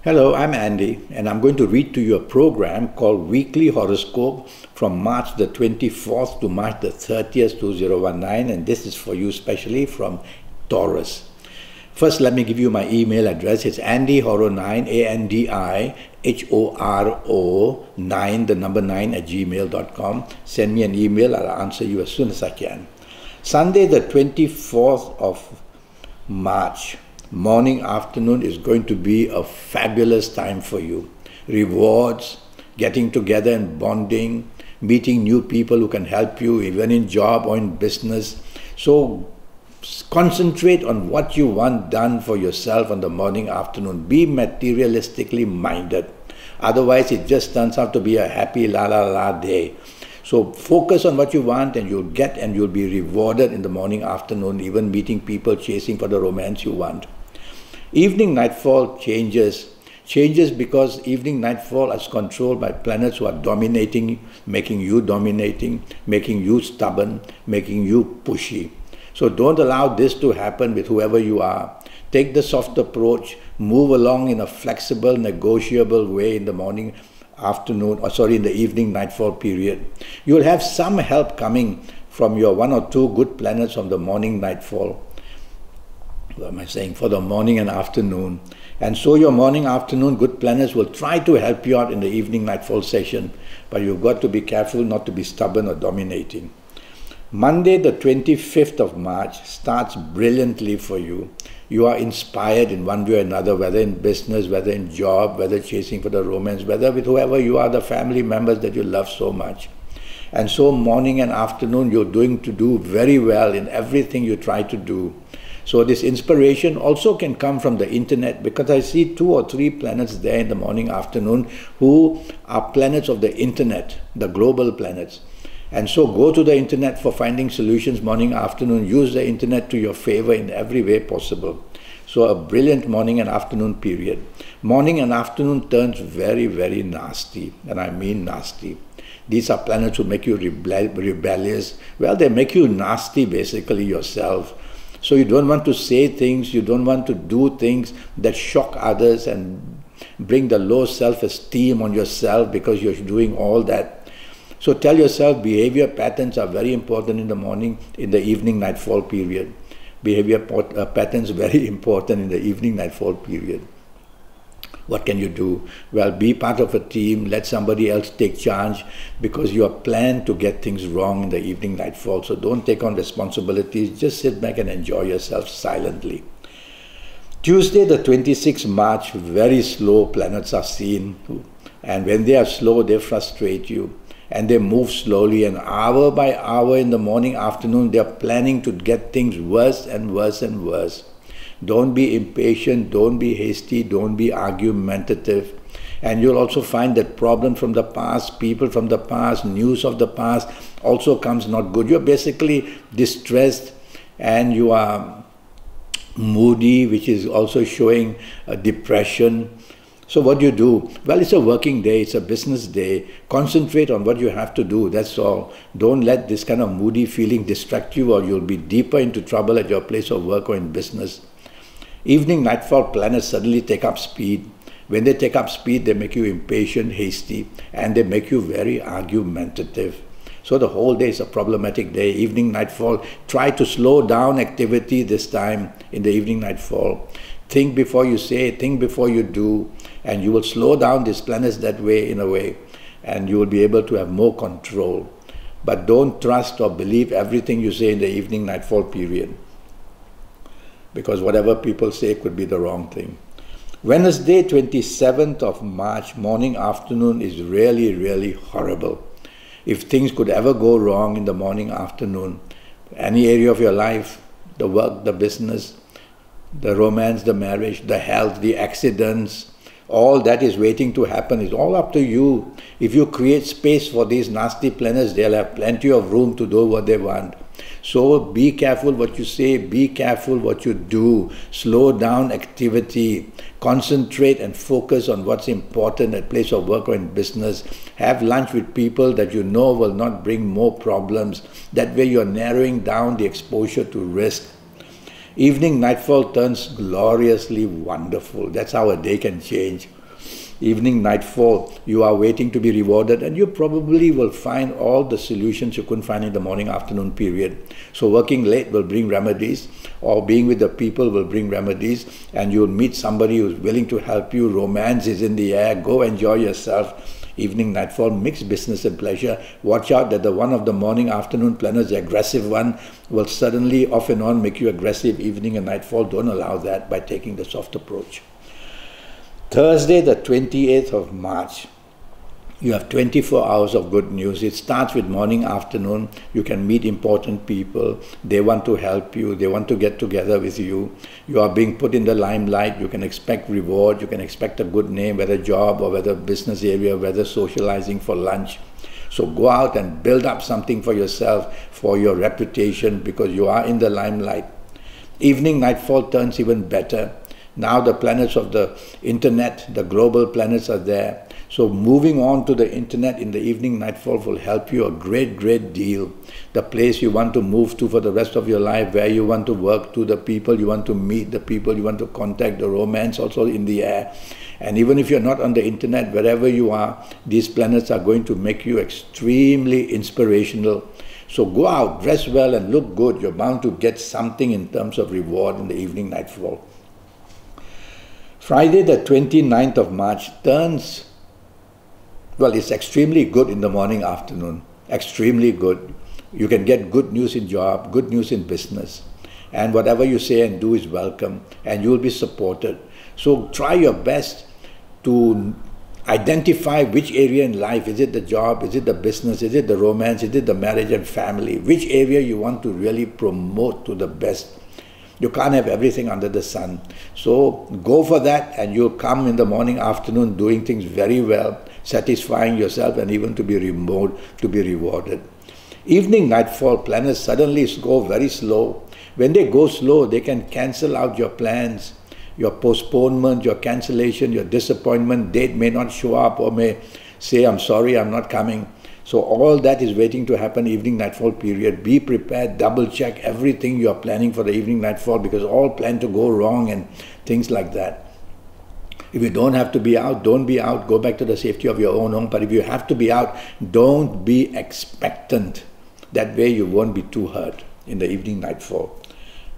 Hello, I'm Andy, and I'm going to read to you a program called Weekly Horoscope from March the 24th to March the 30th, 2019, and this is for you specially from Taurus. First, let me give you my email address. It's andyhoro9, ANDIHORO 9, the number 9 at gmail.com. Send me an email, I'll answer you as soon as I can. Sunday the 24th of March. Morning, afternoon is going to be a fabulous time for you. Rewards, getting together and bonding, meeting new people who can help you even in job or in business. So concentrate on what you want done for yourself on the morning, afternoon. Be materialistically minded. Otherwise, it just turns out to be a happy la la la day. So focus on what you want and you'll get and you'll be rewarded in the morning, afternoon, even meeting people, chasing for the romance you want. Evening nightfall changes because evening nightfall is controlled by planets who are dominating, making you stubborn, making you pushy. So don't allow this to happen with whoever you are. Take the soft approach, move along in a flexible, negotiable way in the morning, afternoon, in the evening nightfall period. You'll have some help coming from your one or two good planets from the morning nightfall. What am I saying? For the morning and afternoon. And so your morning, afternoon good planets will try to help you out in the evening nightfall session, but you've got to be careful not to be stubborn or dominating. Monday the 25th of March starts brilliantly for you. You are inspired in one way or another, whether in business, whether in job, whether chasing for the romance, whether with whoever you are, the family members that you love so much. And so morning and afternoon you're doing to do very well in everything you try to do. So this inspiration also can come from the internet, because I see 2 or 3 planets there in the morning, afternoon who are planets of the internet, the global planets. And so go to the internet for finding solutions morning, afternoon. Use the internet to your favor in every way possible. So a brilliant morning and afternoon period. Morning and afternoon turns very, very nasty, and I mean nasty. These are planets who make you rebellious. Well, they make you nasty basically yourself. So you don't want to say things, you don't want to do things that shock others and bring the low self-esteem on yourself because you're doing all that. So tell yourself behavior patterns are very important in the morning, in the evening nightfall period. Behavior patterns very important in the evening nightfall period. What can you do? Well, be part of a team, let somebody else take charge, because you are planned to get things wrong in the evening nightfall. So don't take on responsibilities, just sit back and enjoy yourself silently. Tuesday the 26th March, very slow planets are seen, and when they are slow they frustrate you. And they move slowly, and hour by hour in the morning, afternoon, they are planning to get things worse and worse and worse. Don't be impatient, don't be hasty, don't be argumentative. And you'll also find that problem from the past, people from the past, news of the past also comes not good. You're basically distressed and you are moody, which is also showing a depression. So what do you do? Well, it's a working day, it's a business day. Concentrate on what you have to do, that's all. Don't let this kind of moody feeling distract you, or you'll be deeper into trouble at your place of work or in business. Evening nightfall planets suddenly take up speed. When they take up speed, they make you impatient, hasty, and they make you very argumentative. So the whole day is a problematic day. Evening nightfall, try to slow down activity this time in the evening nightfall. Think before you say, think before you do, and you will slow down these planets that way, in a way, and you will be able to have more control. But don't trust or believe everything you say in the evening nightfall period, because whatever people say could be the wrong thing. Wednesday, 27th of March, morning, afternoon is really, really horrible. If things could ever go wrong in the morning, afternoon, any area of your life, the work, the business, the romance, the marriage, the health, the accidents, all that is waiting to happen. It's all up to you. If you create space for these nasty planets, they'll have plenty of room to do what they want. So be careful what you say, be careful what you do. Slow down activity. Concentrate and focus on what's important at place of work or in business. Have lunch with people that you know will not bring more problems. That way you're narrowing down the exposure to risk. Evening nightfall turns gloriously wonderful. That's how a day can change. Evening nightfall, you are waiting to be rewarded, and you probably will find all the solutions you couldn't find in the morning afternoon period. So working late will bring remedies, or being with the people will bring remedies, and you'll meet somebody who's willing to help you. Romance is in the air. Go enjoy yourself. Evening nightfall, mix business and pleasure. Watch out that the one of the morning afternoon planets, the aggressive one, will suddenly off and on make you aggressive. Evening and nightfall, don't allow that by taking the soft approach. Thursday, the 28th of March, you have 24 hours of good news. It starts with morning, afternoon. You can meet important people. They want to help you. They want to get together with you. You are being put in the limelight. You can expect reward. You can expect a good name, whether job or whether business area, whether socializing for lunch. So go out and build up something for yourself, for your reputation, because you are in the limelight. Evening, nightfall turns even better. Now the planets of the internet, the global planets are there. So moving on to the internet in the evening nightfall will help you a great deal. The place you want to move to for the rest of your life, where you want to work to, the people you want to meet, the people you want to contact, the romance also in the air. And even if you're not on the internet, wherever you are, these planets are going to make you extremely inspirational. So go out, dress well and look good. You're bound to get something in terms of reward in the evening nightfall. Friday the 29th of March turns, well, it's extremely good in the morning, afternoon. Extremely good. You can get good news in job, good news in business. And whatever you say and do is welcome, and you will be supported. So try your best to identify which area in life. Is it the job? Is it the business? Is it the romance? Is it the marriage and family? Which area you want to really promote to the best? You can't have everything under the sun. So go for that, and you'll come in the morning, afternoon doing things very well, satisfying yourself, and even to be rewarded. Evening nightfall, planets suddenly go very slow. When they go slow, they can cancel out your plans, your postponement, your cancellation, your disappointment. Date may not show up, or may say, I'm sorry, I'm not coming. So all that is waiting to happen evening nightfall period. Be prepared, double check everything you are planning for the evening nightfall, because all plan to go wrong and things like that. If you don't have to be out, don't be out. Go back to the safety of your own home. But if you have to be out, don't be expectant. That way you won't be too hurt in the evening nightfall.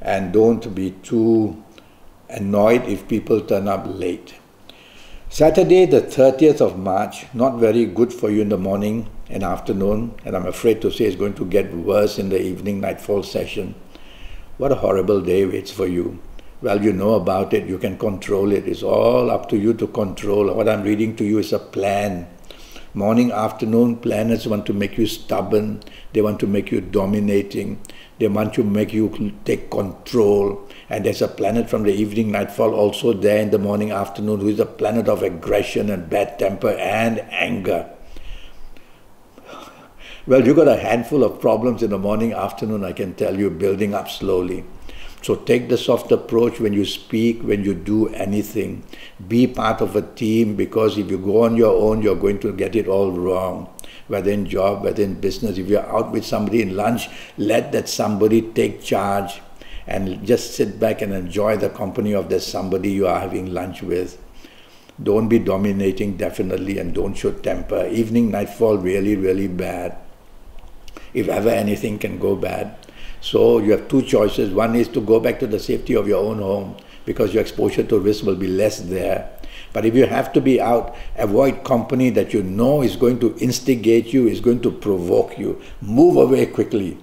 And don't be too annoyed if people turn up late. Saturday the 30th of March, not very good for you in the morning and afternoon, and I'm afraid to say it's going to get worse in the evening nightfall session. What a horrible day waits for you. Well, you know about it, you can control it. It's all up to you to control. What I'm reading to you is a plan. Morning, afternoon, planets want to make you stubborn. They want to make you dominating. They want to make you take control. And there's a planet from the evening nightfall also there in the morning, afternoon, who is a planet of aggression and bad temper and anger. Well, you got a handful of problems in the morning, afternoon, I can tell you, building up slowly. So take the soft approach when you speak, when you do anything. Be part of a team, because if you go on your own, you're going to get it all wrong. Whether in job, whether in business. If you're out with somebody in lunch, let that somebody take charge and just sit back and enjoy the company of that somebody you are having lunch with. Don't be dominating, definitely, and don't show temper. Evening, nightfall, really bad. If ever anything can go bad. So you have two choices. One is to go back to the safety of your own home, because your exposure to risk will be less there. But if you have to be out, avoid company that you know is going to instigate you, is going to provoke you. Move away quickly.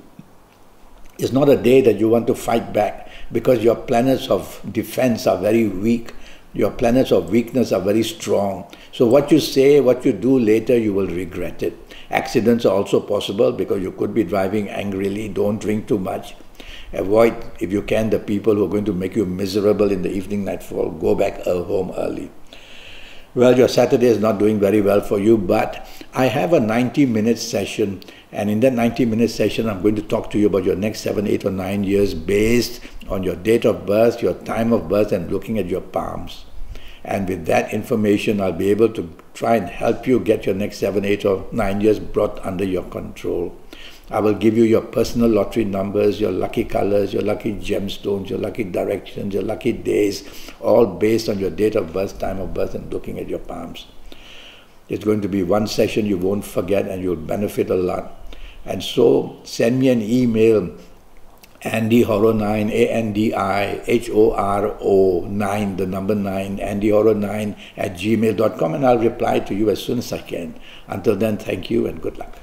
It's not a day that you want to fight back, because your planets of defense are very weak. Your planets of weakness are very strong. So what you say, what you do later, you will regret it. Accidents are also possible, because you could be driving angrily. Don't drink too much. Avoid, if you can, the people who are going to make you miserable in the evening nightfall. Go back home early. Well, your Saturday is not doing very well for you, but I have a 90-minute session, and in that 90-minute session, I'm going to talk to you about your next 7, 8, or 9 years based on your date of birth, your time of birth, and looking at your palms. And with that information, I'll be able to try and help you get your next 7, 8, or 9 years brought under your control. I will give you your personal lottery numbers, your lucky colors, your lucky gemstones, your lucky directions, your lucky days, all based on your date of birth, time of birth, and looking at your palms. It's going to be one session you won't forget and you'll benefit a lot. And so send me an email, AndyHoro9, ANDIHORO9, the number 9, AndyHoro9 @gmail.com, and I'll reply to you as soon as I can. Until then, thank you and good luck.